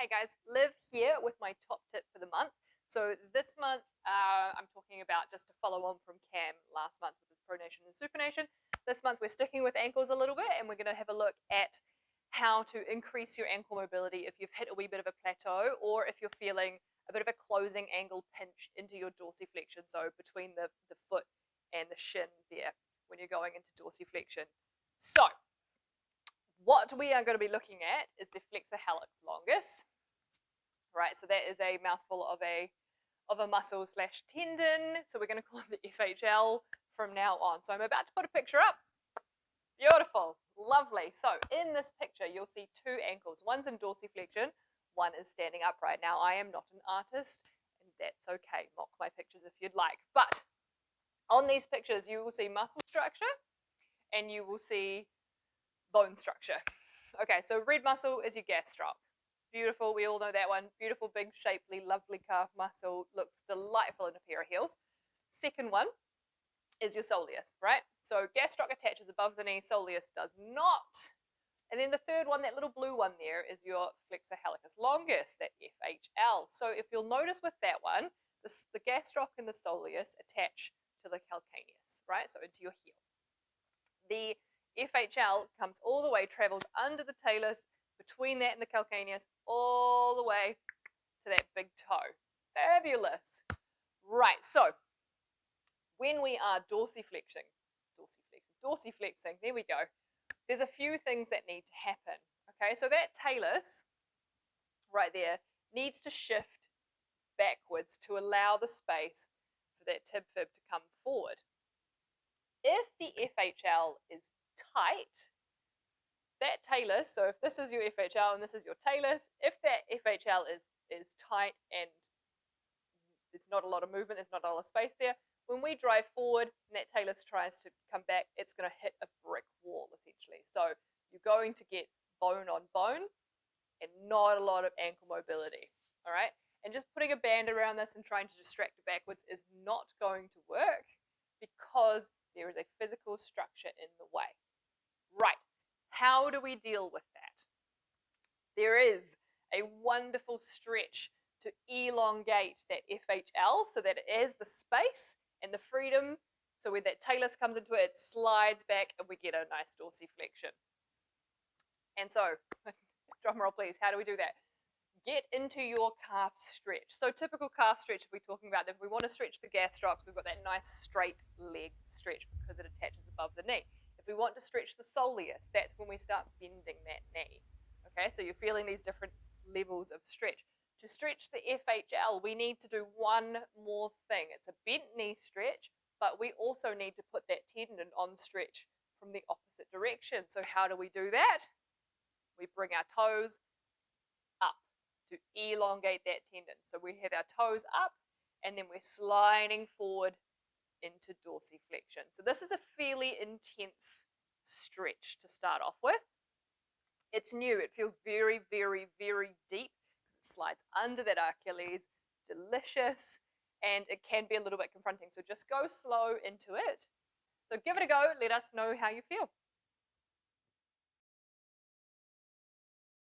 Hey guys, Liv here with my top tip for the month. So this month, I'm talking about just to follow on from Cam last month with his pronation and supination. This month we're sticking with ankles a little bit, and we're going to have a look at how to increase your ankle mobility if you've hit a wee bit of a plateau, or if you're feeling a bit of a closing angle pinch into your dorsiflexion, so between the foot and the shin there when you're going into dorsiflexion. So what we are going to be looking at is the Flexor Hallucis Longus. Right, so that is a mouthful of a muscle slash tendon. So we're going to call it the FHL from now on. So I'm about to put a picture up. Beautiful, lovely. So in this picture, you'll see two ankles. One's in dorsiflexion, one is standing upright. Now I am not an artist, and that's okay. Mock my pictures if you'd like. But on these pictures, you will see muscle structure, and you will see bone structure. Okay, so red muscle is your gastroc. Beautiful, we all know that one. Beautiful, big, shapely, lovely calf muscle. Looks delightful in a pair of heels. Second one is your soleus, right? So gastroc attaches above the knee, soleus does not. And then the third one, that little blue one there, is your flexor hallucis longus, that FHL. So if you'll notice with that one, the gastroc and the soleus attach to the calcaneus, right? So into your heel. The FHL comes all the way, travels under the talus, between that and the calcaneus, all the way to that big toe. Fabulous. Right, so when we are dorsiflexing, there we go. There's a few things that need to happen. Okay, so that talus right there needs to shift backwards to allow the space for that tib fib to come forward. If the FHL is tight, that talus, so if this is your FHL and this is your talus, if that FHL is tight and there's not a lot of movement, there's not a lot of space there, when we drive forward and that talus tries to come back, it's going to hit a brick wall essentially. So you're going to get bone on bone and not a lot of ankle mobility. All right, and just putting a band around this and trying to distract it backwards is not going to work because there is a physical structure in the way. Right. How do we deal with that? There is a wonderful stretch to elongate that FHL so that it has the space and the freedom. So when that talus comes into it, it slides back and we get a nice dorsiflexion. And so, drum roll please, how do we do that? Get into your calf stretch. So typical calf stretch, we're talking about that if we want to stretch the gastrocs, we've got that nice straight leg stretch because it attaches above the knee. If we want to stretch the soleus, that's when we start bending that knee. Okay, so you're feeling these different levels of stretch. To stretch the FHL, we need to do one more thing. It's a bent knee stretch, but we also need to put that tendon on stretch from the opposite direction. So how do we do that? We bring our toes up to elongate that tendon. So we have our toes up and then we're sliding forward into dorsiflexion. So this is a fairly intense stretch to start off with. It's new. It feels very, very, very deep because it slides under that Achilles. Delicious. And it can be a little bit confronting. So just go slow into it. So give it a go. Let us know how you feel.